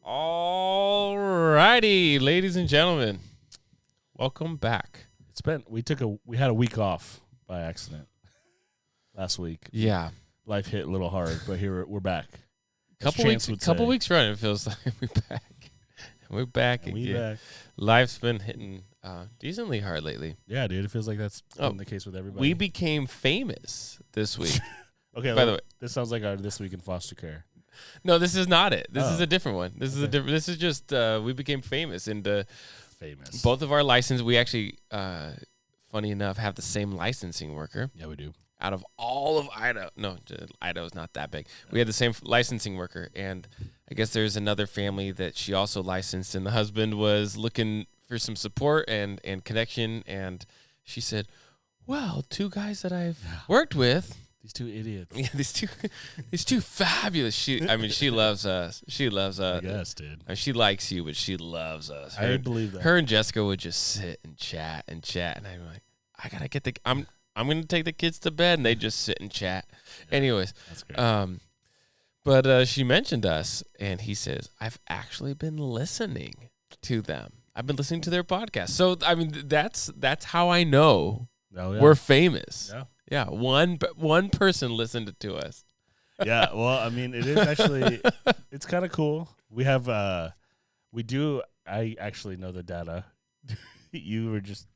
All righty, ladies and gentlemen, welcome back. We had a week off by accident last week. Yeah, Life hit a little hard, but here we're back. couple weeks running. It feels like we're back. We're back again. Life's been hitting decently hard lately. Yeah, dude, it feels like that's been the case with everybody. We became famous this week. Okay, by the way, this sounds like our This Week in Foster Care. No, this is not it. This is a different one. This is just we became famous, and famous. Both of our licenses. We actually, funny enough, have the same licensing worker. Yeah, we do. Out of all of Idaho, no, Idaho's not that big. We had the same licensing worker, and I guess there's another family that she also licensed, and the husband was looking for some support and connection, and she said, "Well, two guys that I've worked with." These two idiots. Yeah, these two fabulous. She loves us. She loves us. Yes, dude. I mean, she likes you, but she loves us. I believe that. Her and Jessica would just sit and chat, and I'm like, I gotta get I'm gonna take the kids to bed, and they just sit and chat. Yeah, anyways, that's great. But she mentioned us, and he says, I've actually been listening to them. I've been listening to their podcast. So I mean, that's how I know we're famous. Yeah. Yeah, one person listened to us. Yeah, well, I mean, it is actually, it's kind of cool. We have, I actually know the data. You were just,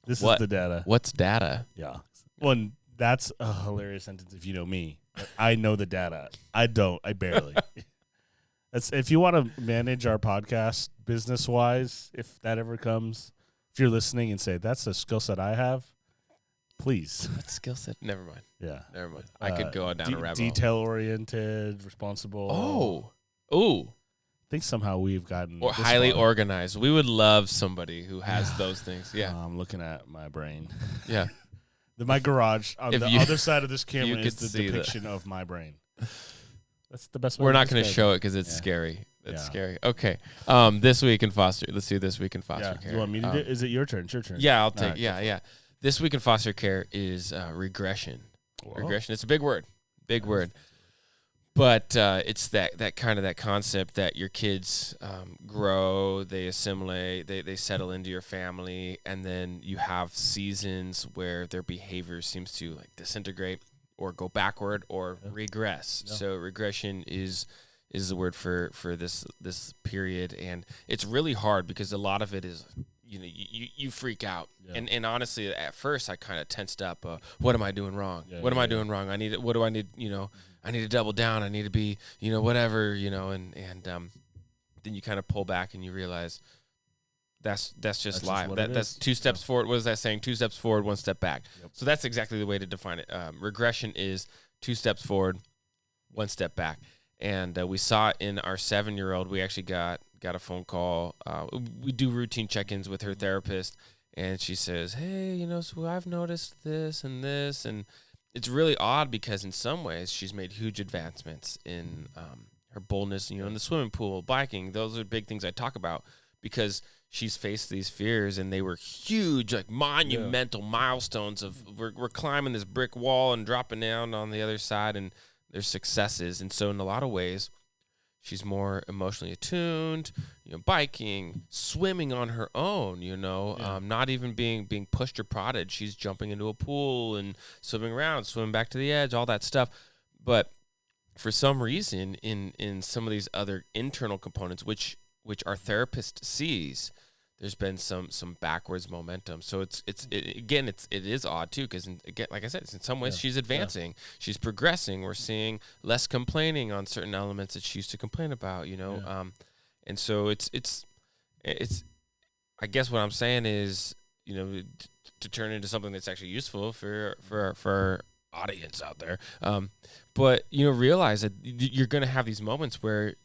this is the data. What's data? Yeah. Well, that's a hilarious sentence if you know me. I know the data. I don't. I barely. That's if you want to manage our podcast business-wise, if that ever comes, if you're listening and say, that's a skill set I have, please. What skill set? Never mind. Yeah. Never mind. I could go down a rabbit hole. Detail-oriented, responsible. Oh. I think somehow we've gotten... Or highly organized. We would love somebody who has those things. Yeah. I'm looking at my brain. Yeah. My garage on the other side of this camera is the depiction of my brain. That's the best way. We're not going to show it because it's scary. It's scary. Okay. This week in foster. Let's do this week in foster care. You want me to do it? Is it your turn? It's your turn. Yeah, I'll take. Yeah. This week in foster care is regression. Whoa. Regression. It's a big word. Big word. But it's that kind of that concept that your kids grow, they assimilate, they settle into your family, and then you have seasons where their behavior seems to like disintegrate or go backward or regress. Yeah. So regression is the word for this period, and it's really hard because a lot of it is you freak out. Yeah. And honestly, at first I kind of tensed up. What am I doing wrong? What am I doing wrong? What do I need? I need to double down. I need to be, whatever, and then you kind of pull back and you realize that's just life. That's two steps forward. What is that saying? 2 steps forward, 1 step back. Yep. So that's exactly the way to define it. Regression is 2 steps forward, 1 step back. And we saw it in our 7-year-old. We actually got a phone call. We do routine check-ins with her therapist, and she says, hey, so I've noticed this, and it's really odd because in some ways she's made huge advancements in her boldness, in the swimming pool, biking. Those are big things I talk about because she's faced these fears, and they were huge, like monumental milestones of we're climbing this brick wall and dropping down on the other side, and there's successes. And so in a lot of ways, she's more emotionally attuned, biking, swimming on her own, not even being pushed or prodded. She's jumping into a pool and swimming around, swimming back to the edge, all that stuff. But for some reason, in some of these other internal components, which our therapist sees, there's been some backwards momentum. So it is odd too, because again, like I said, in some ways she's advancing, she's progressing. We're seeing less complaining on certain elements that she used to complain about, and so it's. I guess what I'm saying is, to turn into something that's actually useful for our audience out there. But realize that you're going to have these moments where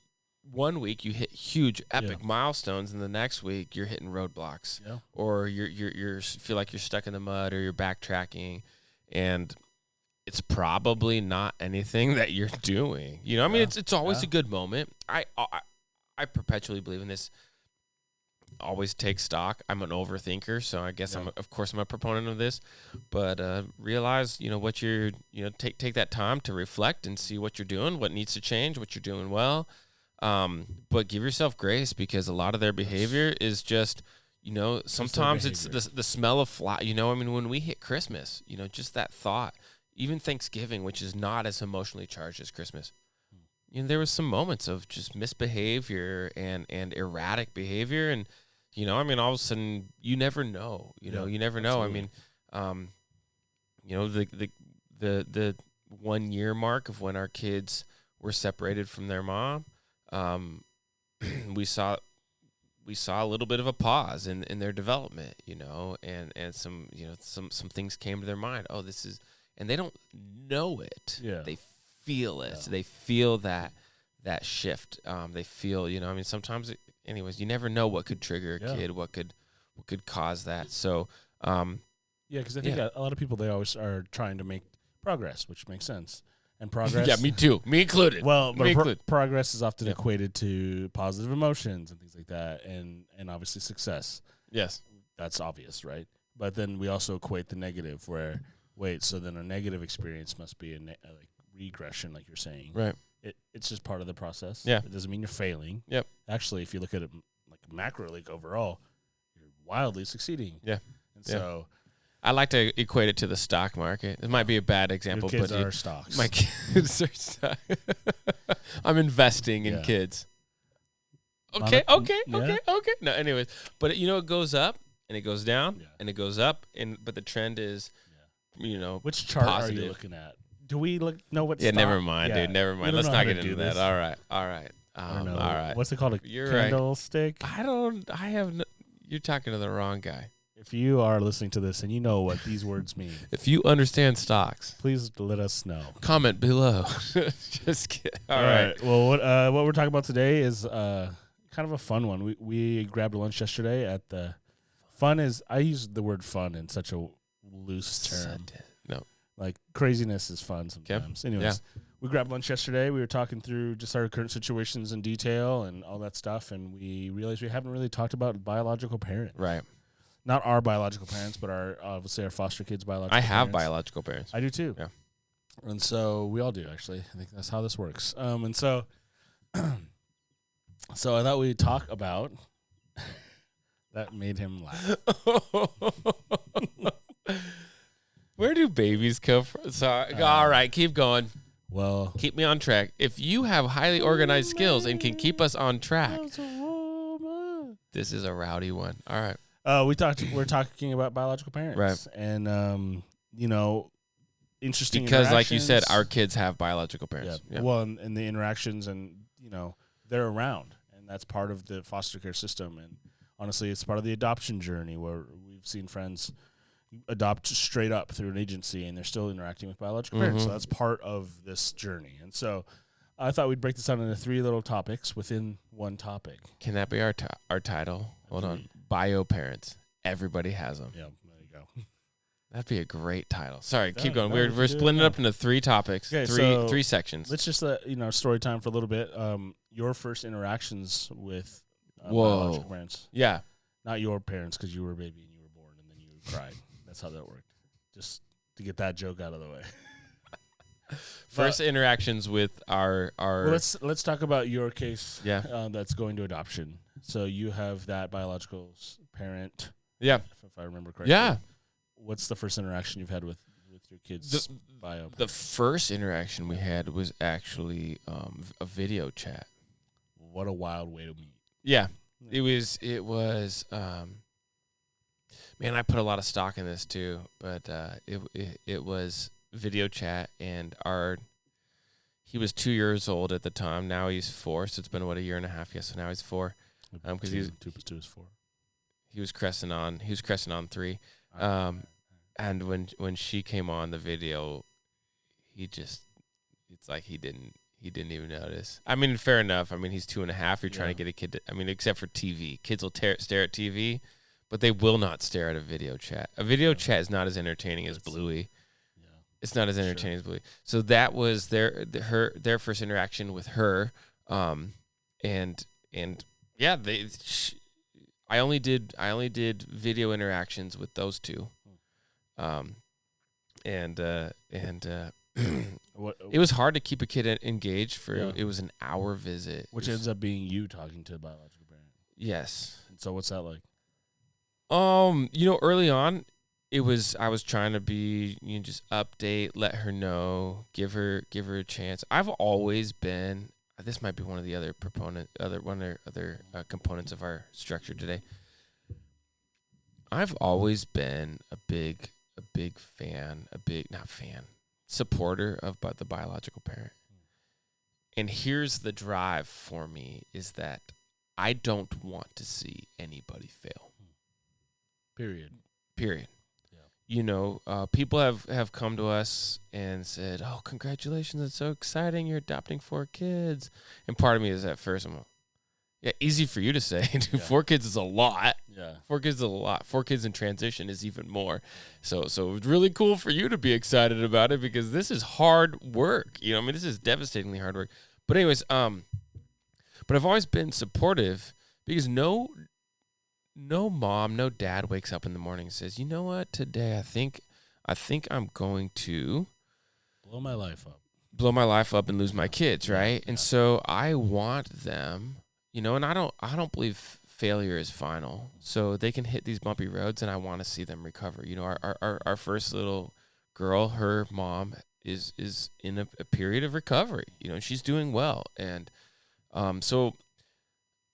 1 week you hit huge epic milestones, and the next week you're hitting roadblocks, or you're feel like you're stuck in the mud, or you're backtracking, and it's probably not anything that you're doing. I mean, it's always a good moment. I perpetually believe in this. Always take stock. I'm an overthinker, so I guess I'm a proponent of this. But realize, what you're, take that time to reflect and see what you're doing, what needs to change, what you're doing well. But give yourself grace because a lot of their behavior is just, sometimes it's the smell of fly. When we hit Christmas, just that thought, even Thanksgiving, which is not as emotionally charged as Christmas. There was some moments of just misbehavior and erratic behavior. And, all of a sudden you never know, you never know. Absolutely. The 1 year mark of when our kids were separated from their mom, we saw a little bit of a pause in their development, and some things came to their mind. Oh, this is, and they don't know it. Yeah. They feel it. Yeah. They feel that shift. They feel, sometimes, anyways, you never know what could trigger a kid, what could cause that. So, because I think a lot of people, they always are trying to make progress, which makes sense. And progress. Yeah, me too. Me included. Well, but progress is often equated to positive emotions and things like that, and obviously success. Yes. That's obvious, right? But then we also equate the negative where, so then a negative experience must be like regression, like you're saying. Right. It's just part of the process. Yeah. It doesn't mean you're failing. Yep. Actually, if you look at it like macro league overall, you're wildly succeeding. Yeah. And so I like to equate it to the stock market. It might be a bad example, your kids but are stocks. my kids are stock. I'm investing in kids. Okay. No, anyways, but it goes up and it goes down and it goes up, but the trend is, which chart positive. are you looking at? Do we know what? Yeah, stock? never mind, dude. Never mind. Let's not get into that. This. All right. I don't know. All right. What's it called? You're candlestick? Right. You're talking to the wrong guy. If you are listening to this and you know what these words mean, if you understand stocks, please let us know. Comment below. Just kidding. All right. Well, what we're talking about today is kind of a fun one. We grabbed lunch yesterday at the fun is, I use the word fun in such a loose term. No. Like craziness is fun sometimes. Okay. Anyways, we grabbed lunch yesterday. We were talking through just our current situations in detail and all that stuff, and we realized we haven't really talked about biological parents. Right. Not our biological parents, but obviously our foster kids' biological parents. I have biological parents. I do too. Yeah. And so we all do, actually. I think that's how this works. And so I thought we'd talk about that made him laugh. Where do babies come from? Sorry. All right, keep going. Well, keep me on track. If you have highly organized skills and can keep us on track, this is a rowdy one. All right. We're talking about biological parents, right? And interesting because, like you said, our kids have biological parents. Yeah. Well, and the interactions, and they're around, and that's part of the foster care system. And honestly, it's part of the adoption journey where we've seen friends adopt straight up through an agency, and they're still interacting with biological parents. So that's part of this journey. And so I thought we'd break this down into 3 little topics within one topic. Can that be our title? Hold on. Bio parents. Everybody has them. Yeah, there you go. That'd be a great title. Sorry, keep going. We're splitting it up into 3 topics, three sections. Let's just story time for a little bit. Your first interactions with biological parents. Yeah. Not your parents, because you were a baby and you were born and then you cried. That's how that worked. Just to get that joke out of the way. First interactions with our. Well, let's talk about your case. Yeah. That's going to adoption. So you have that biological parent. Yeah. If I remember correctly. Yeah. What's the first interaction you've had with your kids' bio parent? The first interaction we had was actually a video chat. What a wild way to meet. Yeah. It was. Man, I put a lot of stock in this too, but it was video chat, and he was 2 years old at the time. Now he's 4, so it's been a year and a half. Yes, so now he's 4. Because 2 plus 2 is 4. He was cresting on 3. And when she came on the video, it's like he didn't even notice. I mean, fair enough. I mean, he's 2.5. You're trying to get a kid except for TV. Kids will stare at TV, but they will not stare at a video chat. A video chat is not as entertaining as Bluey. Yeah. It's not as entertaining as Bluey. So that was their first interaction with her. And yeah, I only did video interactions with those 2. It was hard to keep a kid engaged for. Yeah. It was an hour visit, which ends up being you talking to the biological parent. Yes. And so what's that like? Early on, I was trying to be, just update, let her know, give her a chance. I've always been. This might be one of the other components of our structure today. I've always been a big supporter of the biological parent. And here's the drive for me is that I don't want to see anybody fail. Period. Yeah. People have come to us and said, "Oh, congratulations, it's so exciting, you're adopting 4 kids." And part of me is at first, I'm like, yeah, easy for you to say. Dude, 4 kids is a lot. Yeah. 4 kids is a lot. 4 kids in transition is even more. So it's really cool for you to be excited about it because this is hard work. This is devastatingly hard work. But anyways, but I've always been supportive because no mom, no dad wakes up in the morning and says, "You know what? Today I think I'm going to blow my life up and lose my kids," right? Yeah. And so I want them, and I don't believe failure is final. So they can hit these bumpy roads, and I want to see them recover. Our first little girl, her mom is in a period of recovery. She's doing well, and so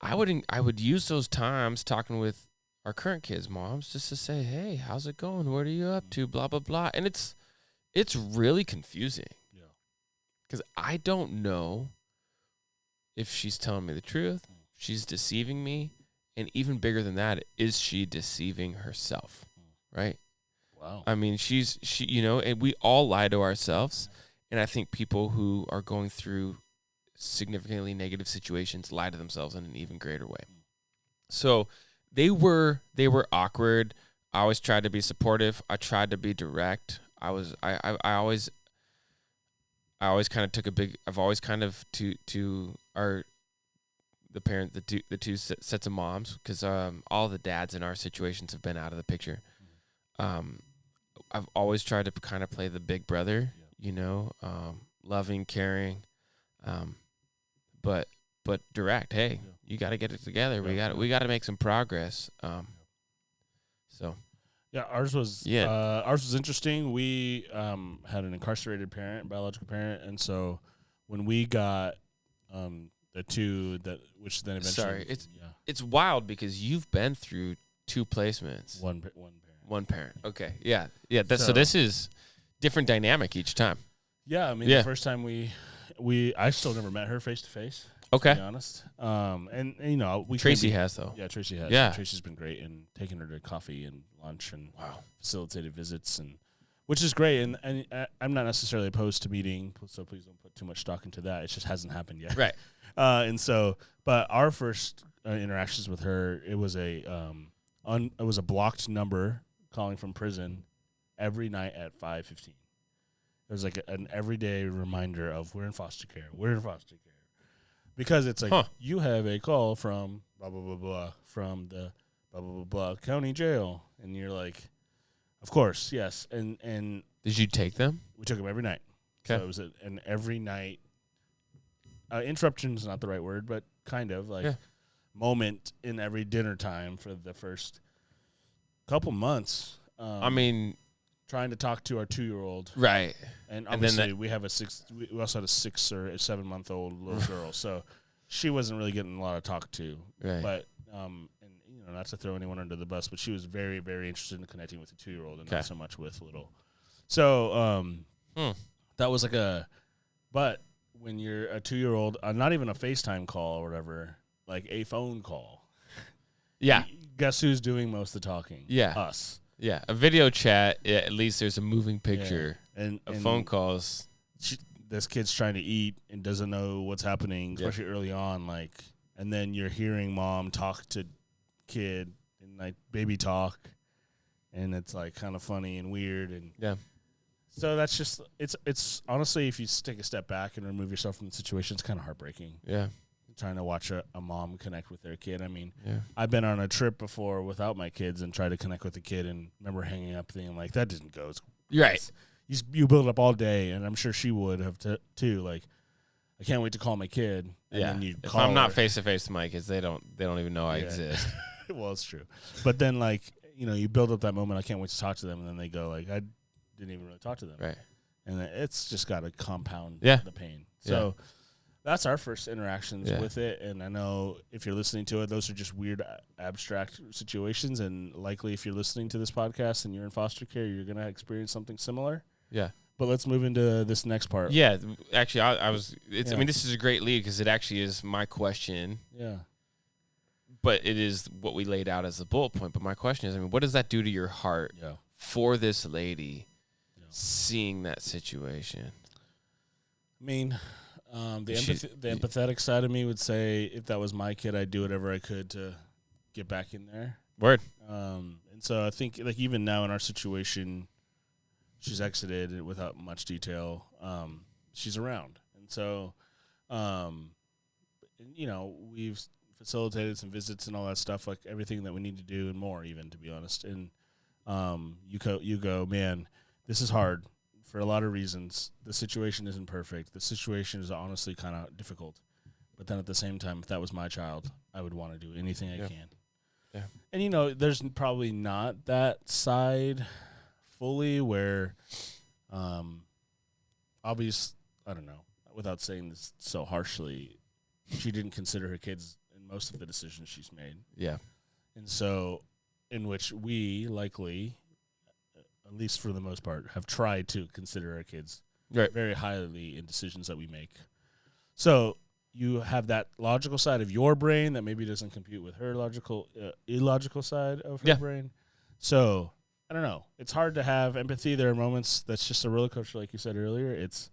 I would use those times talking with our current kids' moms just to say, "Hey, how's it going? What are you up to? Blah blah blah." And it's really confusing. Yeah. Because I don't know if she's telling me the truth, she's deceiving me, and even bigger than that, is she deceiving herself? Right? Wow. I mean, she and we all lie to ourselves, and I think people who are going through significantly negative situations lie to themselves in an even greater way. So they were awkward. I always tried to be supportive. I tried to be direct. I always kind of took a big. I've always kind of to the two sets of moms, because all the dads in our situations have been out of the picture. I've always tried to kind of play the big brother, loving, caring, but direct. Hey, you got to get it together. We got to make some progress. So. Yeah, ours was interesting. We had an incarcerated biological parent, and so when we got the two which then eventually, it's wild because you've been through 2 placements. One parent. Okay, yeah. So this is different dynamic each time. Yeah, I mean the first time I still never met her face to face. Okay. To be honest. Tracy has though. Yeah, Tracy has. Yeah. Tracy's been great in taking her to coffee and lunch and facilitated visits, and which is great. And I'm not necessarily opposed to meeting, so please don't put too much stock into that. It just hasn't happened yet. Right. But our first interactions with her, it was it was a blocked number calling from prison every night at 5:15. It was like an everyday reminder of we're in foster care. Because it's like, you have a call from blah, blah, blah, blah, from the blah, blah, blah, blah county jail. And you're like, of course, yes. And did you take them? We took them every night. Okay. So it was an every night, interruption is not the right word, but kind of like moment in every dinner time for the first couple months. Trying to talk to our 2-year-old. Right. And obviously we also had a 6 or 7-month-old little girl. So she wasn't really getting a lot of talk to. Right. But, not to throw anyone under the bus, but she was very, very interested in connecting with the 2-year-old and not so much with little. So that was but when you're a 2-year-old, not even a FaceTime call or whatever, like a phone call. Yeah. Guess who's doing most of the talking? Yeah. Us. Yeah, a video chat, at least there's a moving picture. Yeah. And phone calls. This kid's trying to eat and doesn't know what's happening, especially early on. And then you're hearing mom talk to kid and like baby talk, and it's like kind of funny and weird. And so that's just it's honestly, if you take a step back and remove yourself from the situation, it's kind of heartbreaking. Yeah. Trying to watch a mom connect with their kid. I mean, I've been on a trip before without my kids and tried to connect with the kid, and remember hanging up thinking like, that didn't go. Right. you build it up all day, and I'm sure she would have too. Like, I can't wait to call my kid. And then you if call I'm not her. face to face with my kids, they don't even know I exist. Well, it's true. But then, like, you build up that moment. I can't wait to talk to them, and then they go like, I didn't even really talk to them. Right. And it's just got to compound the pain. So that's our first interactions with it. And I know if you're listening to it, those are just weird, abstract situations. And likely, if you're listening to this podcast and you're in foster care, you're gonna experience something similar. Yeah. But let's move into this next part. Yeah, actually, I mean, this is a great lead because it actually is my question. Yeah. But it is what we laid out as the bullet point. But my question is, I mean, what does that do to your heart for this lady seeing that situation? I mean, the empathetic side of me would say if that was my kid, I'd do whatever I could to get back in there. Word. And so I think, like, even now in our situation, she's exited without much detail. She's around. And so, we've facilitated some visits and all that stuff, like everything that we need to do and more, even, to be honest. And you go, man, this is hard for a lot of reasons. The situation isn't perfect. The situation is honestly kind of difficult. But then at the same time, if that was my child, I would want to do anything I can. Yeah. And, there's probably not that side fully where, obvious, I don't know, without saying this so harshly, she didn't consider her kids in most of the decisions she's made. Yeah. And so, in which we likely, at least for the most part, have tried to consider our kids very highly in decisions that we make. So you have that logical side of your brain that maybe doesn't compute with her illogical side of her brain. So I don't know. It's hard to have empathy. There are moments that's just a roller coaster, like you said earlier. It's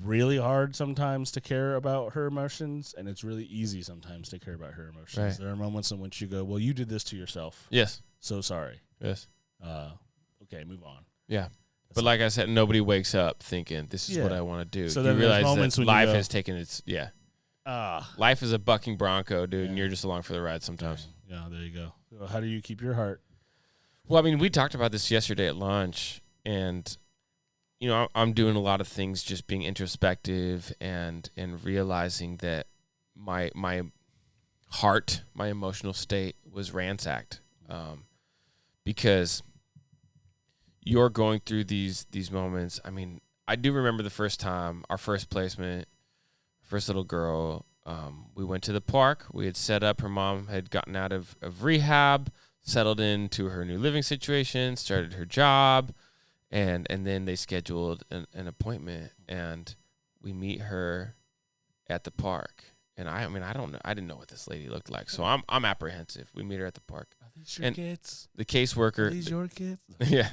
really hard sometimes to care about her emotions, and it's really easy sometimes to care about her emotions. Right. There are moments in which you go, well, you did this to yourself. Yes. So sorry. Yes. Okay, move on. Yeah. But like I said, nobody wakes up thinking, this is what I want to do. So you then realize moments that when life you go, has taken its, life is a bucking bronco, dude, and you're just along for the ride sometimes. Yeah, there you go. So how do you keep your heart? Well, I mean, we talked about this yesterday at lunch, and, I'm doing a lot of things just being introspective and realizing that my heart, my emotional state was ransacked because you're going through these moments. I mean, I do remember the first time, our first placement, first little girl, we went to the park. We had set up, her mom had gotten out of rehab, settled into her new living situation, started her job, and then they scheduled an appointment, and we meet her at the park. And I don't know. I didn't know what this lady looked like, so I'm apprehensive. We meet her at the park. Are these your kids? The caseworker. Are these your kids? Yeah.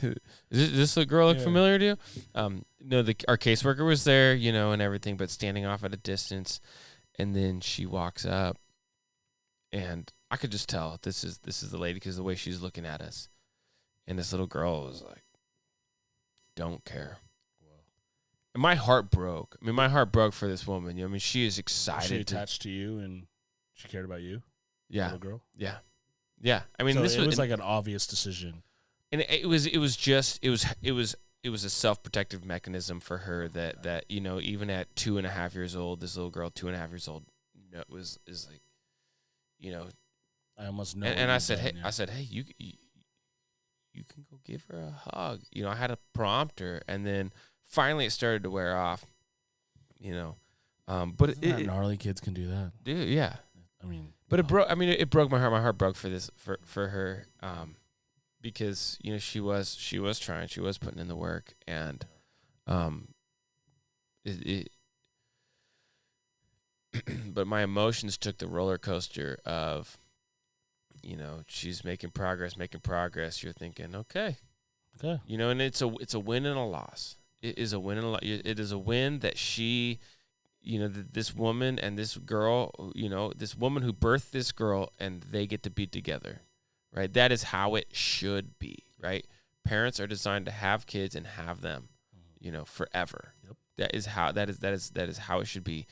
Does this girl look familiar to you? No, our caseworker was there, and everything, but standing off at a distance. And then she walks up, and I could just tell this is the lady because the way she's looking at us. And this little girl was like, don't care. And my heart broke. I mean, my heart broke for this woman. I mean, she is excited. Was she attached to you, and she cared about you? Yeah. Little girl? Yeah. Yeah. I mean, so this was like an obvious decision. And it was a self-protective mechanism for her that even at 2.5 years old, this little girl, 2.5 years old, is like, I almost know. And I said, hey, you can go give her a hug. I had to prompt her, and then finally it started to wear off. But Isn't that gnarly kids can do that, dude. Yeah. I mean, but it broke. I mean, it broke my heart. My heart broke for her. Because she was trying, she was putting in the work, and but my emotions took the roller coaster of, she's making progress. You're thinking, okay, and it's a win and a loss. It is a win and a loss. It is a win that she, this woman and this girl, this woman who birthed this girl, and they get to be together. Right, that is how it should be. Right, parents are designed to have kids and have them, forever. Yep. That is how it should be.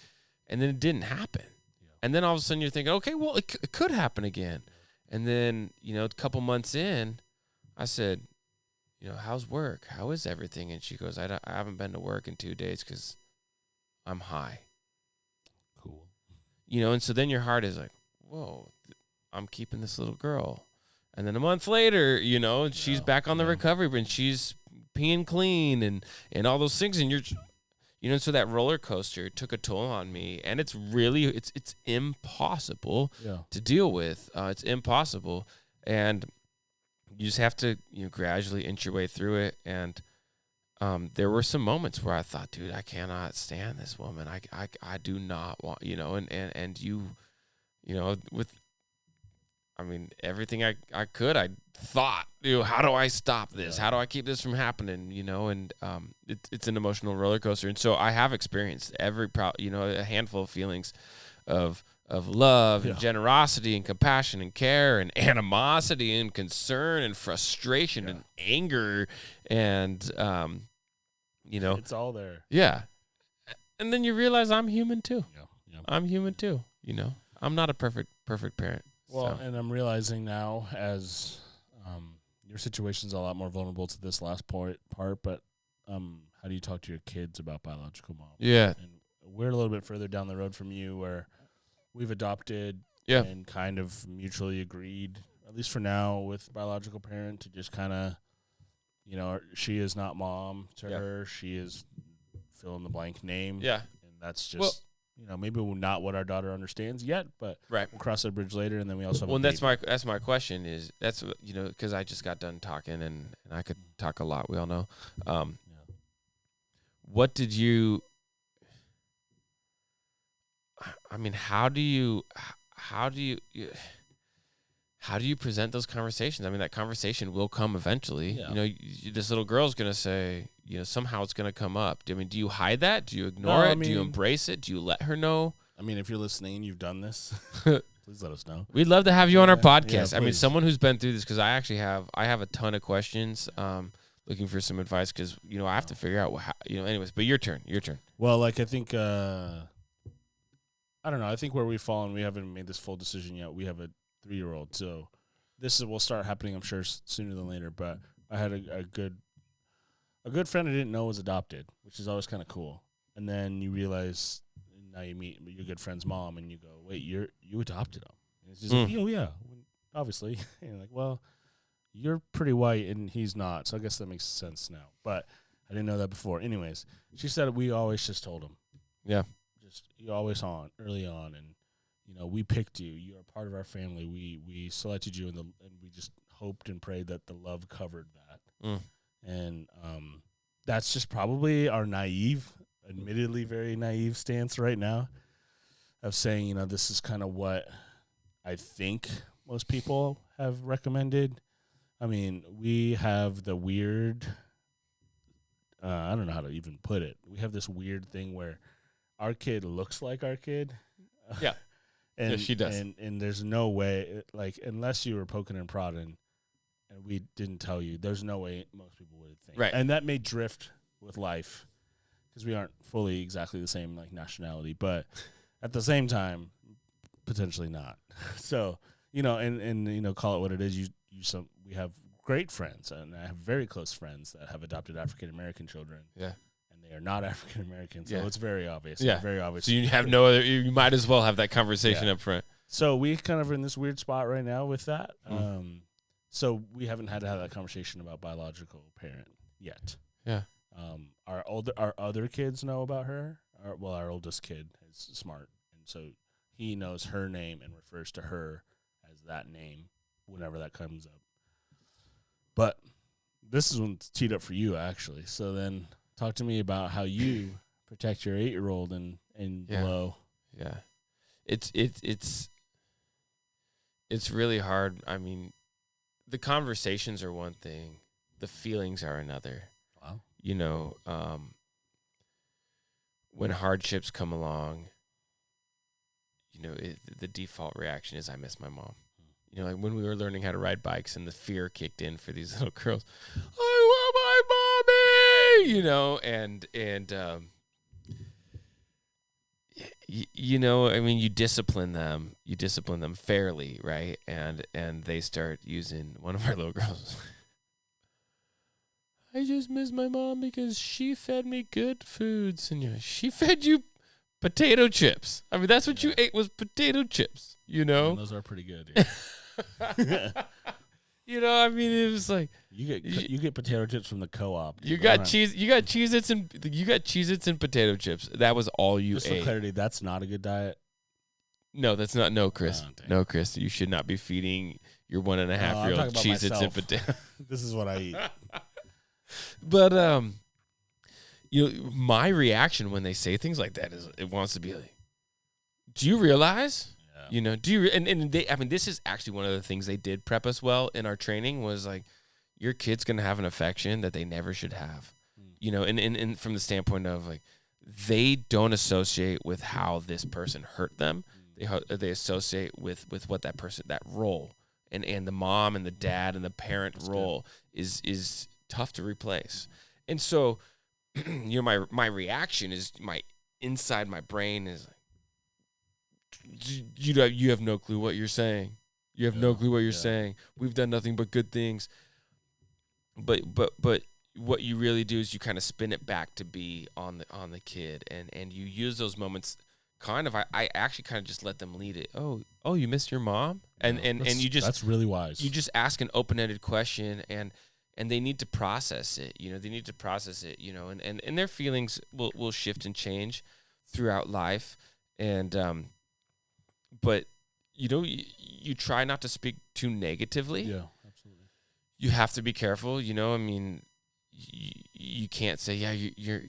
And then it didn't happen. Yeah. And then all of a sudden you're thinking, okay, well, it could happen again. And then a couple months in, I said, how's work? How is everything? And she goes, I haven't been to work in 2 days because I'm high. Cool. And so then your heart is like, whoa, I'm keeping this little girl. And then a month later, she's back on the recovery, and she's peeing clean and all those things. And so that roller coaster took a toll on me, and it's really, it's impossible to deal with. It's impossible. And you just have to, gradually inch your way through it. And there were some moments where I thought, dude, I cannot stand this woman. I do not want, and you, with, everything I could, I thought, how do I stop this? How do I keep this from happening? And it's an emotional roller coaster. And so I have experienced a handful of feelings of love and generosity and compassion and care and animosity and concern and frustration and anger and, it's all there. Yeah. And then you realize I'm human too. Yeah. I'm human too. I'm not a perfect parent. Well, and I'm realizing now as your situation's a lot more vulnerable to this last part, but how do you talk to your kids about biological mom? Yeah. And we're a little bit further down the road from you where we've adopted and kind of mutually agreed, at least for now, with biological parent to just kind of, she is not mom to her. She is fill in the blank name. Yeah. And that's just... maybe not what our daughter understands yet, but we'll cross that bridge later. And then we also have that's my question is because I just got done talking and I could talk a lot. We all know. What did you? How do you present those conversations? That conversation will come eventually. Yeah. This little girl's gonna say, somehow it's gonna come up. Do you hide that? Do you ignore it? Do you embrace it? Do you let her know? If you're listening and you've done this, please let us know. We'd love to have you on our podcast. Yeah, someone who's been through this, because I have a ton of questions. Looking for some advice because I have to figure out anyways. But your turn. Well, I think I don't know. I think where we've fallen, we haven't made this full decision yet. We have a 3-year-old, so this will start happening, I'm sure, sooner than later. But I had a good friend I didn't know was adopted, which is always kind of cool. And then you realize, now you meet your good friend's mom, and you go, "Wait, you adopted him?" And it's just like, "Oh yeah, obviously." And you're like, "Well, you're pretty white, and he's not, so I guess that makes sense now." But I didn't know that before. Anyways, she said we always just told him, "Yeah, just you always early on, and we picked you. You are part of our family. We selected you, and we just hoped and prayed that the love covered that." And that's just probably our admittedly very naive stance right now of saying, this is kind of what I think most people have recommended. We have the weird, I don't know how to even put it. We have this weird thing where our kid looks like our kid. Yeah. And yeah, she does. And there's no way, unless you were poking and prodding and we didn't tell you, there's no way most people would think. Right. And that may drift with life because we aren't fully exactly the same nationality, but at the same time, potentially not. So, and call it what it is. We have great friends, and I have very close friends that have adopted African American children. Yeah. They are not African American, so it's very obvious. Yeah, very obvious. So you have no other. You might as well have that conversation up front. So we kind of are in this weird spot right now with that. So we haven't had to have that conversation about biological parent yet. Yeah. Our other kids know about her. Our oldest kid is smart, and so he knows her name and refers to her as that name whenever that comes up. But this is when it's teed up for you, actually. So then. Talk to me about how you protect your 8-year-old and below. Yeah, it's really hard. The conversations are one thing, the feelings are another. Wow. When hardships come along, the default reaction is I miss my mom. When we were learning how to ride bikes and the fear kicked in for these little girls, I want my mommy. You discipline them fairly, right? And they start using one of our little girls. I just miss my mom because she fed me good foods. And she fed you potato chips. I mean, that's what you ate was potato chips, And those are pretty good. Yeah. I mean, it was like you get potato chips from the co-op. You got Cheez-Its and potato chips. That was all you ate. Just for clarity, that's not a good diet. No, that's not. No, Chris. No, Chris. You should not be feeding your 1.5-year-old Cheez-Its and potato. This is what I eat. But my reaction when they say things like that is it wants to be like, do you realize? Yeah. Do you? And they. I mean, this is actually one of the things they did prep us well in our training was like, your kid's gonna have an affection that they never should have. And from the standpoint of like, they don't associate with how this person hurt them. They associate with what that person, that role, and the mom and the dad and the parent role is tough to replace. And so, my reaction is inside my brain is like, you have no clue what you're saying. You have no clue what you're saying. We've done nothing but good things. But what you really do is you kind of spin it back to be on the kid, and you use those moments. Kind of, I actually kind of just let them lead it. Oh, you missed your mom, and you just, that's really wise. You just ask an open-ended question, and they need to process it. They need to process it. And their feelings will shift and change throughout life, and but you try not to speak too negatively. Yeah, absolutely. You have to be careful. I mean, you can't say, yeah, you're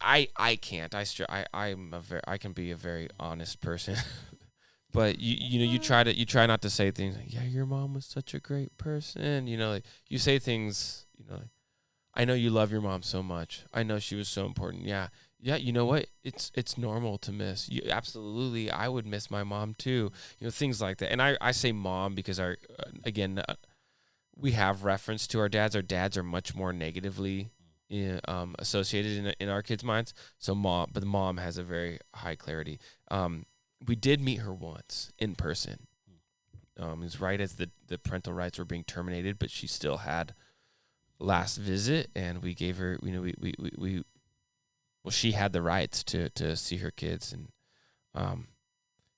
I can't. I can be a very honest person, but you try not to say things like, yeah, your mom was such a great person. Like you say things, like, I know you love your mom so much. I know she was so important. Yeah. You know what? It's normal to miss. Absolutely, I would miss my mom too. Things like that. And I say mom because we have reference to our dads. Our dads are much more negatively associated in our kids' minds. So but the mom has a very high clarity. We did meet her once in person. It was right as the parental rights were being terminated, but she still had last visit, and we gave her. She had the rights to see her kids, and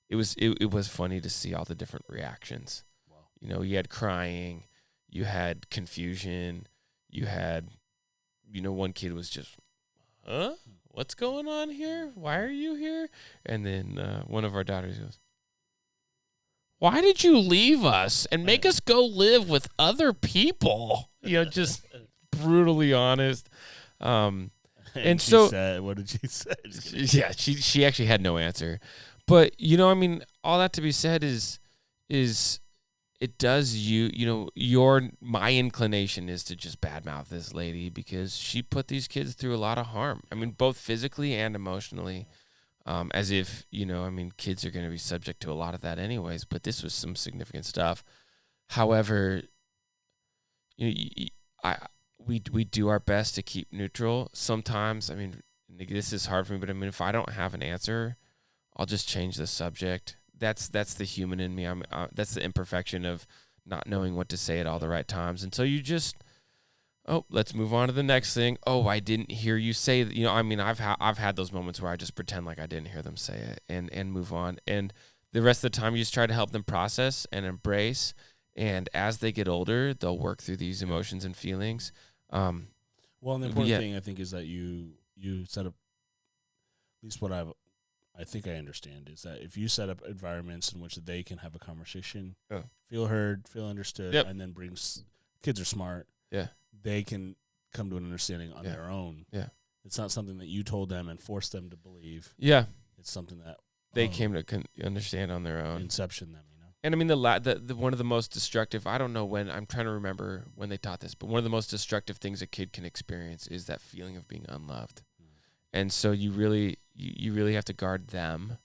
it was funny to see all the different reactions. Wow. You had crying. You had confusion. You had, one kid was just, huh? What's going on here? Why are you here? And then one of our daughters goes, why did you leave us and make us go live with other people? Just brutally honest. And she so, said, what did she say? Yeah, she actually had no answer. But, all that to be said is it does my inclination is to just badmouth this lady because she put these kids through a lot of harm. I mean, both physically and emotionally, as if, kids are going to be subject to a lot of that anyways, but this was some significant stuff. However, we do our best to keep neutral. Sometimes, this is hard for me, but if I don't have an answer, I'll just change the subject. That's the human in me. That's the imperfection of not knowing what to say at all the right times. And so you just, let's move on to the next thing. I didn't hear you say that. I've had those moments where I just pretend like I didn't hear them say it and move on. And the rest of the time you just try to help them process and embrace. And as they get older, they'll work through these emotions and feelings. Well, and the important thing I think is that you set up, at least what I think I understand is that if you set up environments in which they can have a conversation, feel heard, feel understood, and then kids are smart. Yeah, they can come to an understanding on their own. Yeah, it's not something that you told them and forced them to believe. Yeah, it's something that they came to understand on their own. Inception them, And the one of the most destructive. I don't know when. I'm trying to remember when they taught this, but one of the most destructive things a kid can experience is that feeling of being unloved. And so you really have to guard them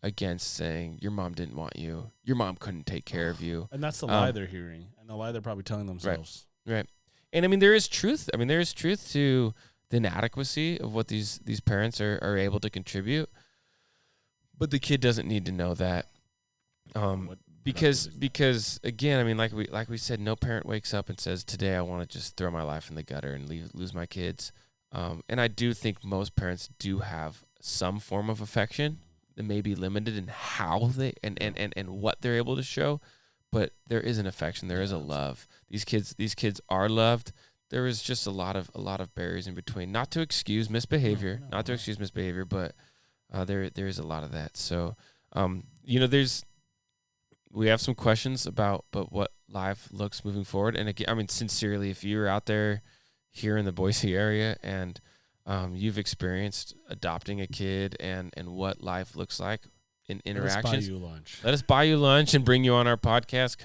against saying your mom didn't want you, your mom couldn't take care of you, and that's the lie they're hearing, and the lie they're probably telling themselves. Right. And there is truth. There is truth to the inadequacy of what these parents are able to contribute, but the kid doesn't need to know that. because again, I mean, like we said, no parent wakes up and says, today I want to just throw my life in the gutter and lose my kids. And I do think most parents do have some form of affection that may be limited in how they and what they're able to show, but there is an affection, there is a love. These kids are loved. There is just a lot of barriers in between. Not to excuse misbehavior, but there is a lot of that. So, we have some questions about what life looks moving forward. And again, I mean, sincerely, if you're out there here in the Boise area and you've experienced adopting a kid and what life looks like in interactions, let us buy you lunch and bring you on our podcast.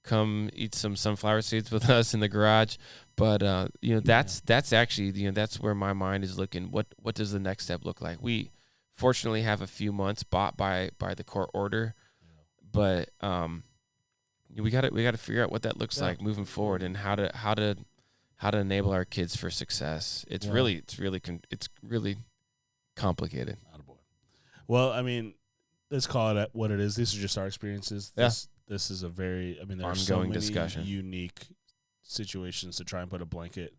Come eat some sunflower seeds with us in the garage. But that's actually that's where my mind is looking. What does the next step look like? We fortunately have a few months bought by the court order, but we got to figure out what that looks like moving forward and how to enable our kids for success. It's really complicated. Well, I mean, let's call it what it is. These are just our experiences. This is a very, I mean, there's so many discussion. Unique situations to try and put a blanket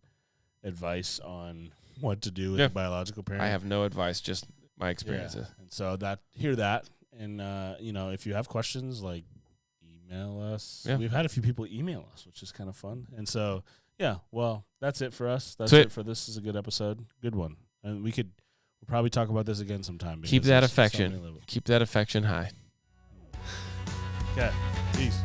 advice on what to do with a biological parent. I have no advice, just my experiences. Yeah. And so hear that. And, if you have questions, like, email us. Yeah. We've had a few people email us, which is kind of fun. And so, well, that's it for us. That's it for this. This is a good episode. Good one. And we'll probably talk about this again sometime. Keep that affection. Keep that affection high. Okay. Peace.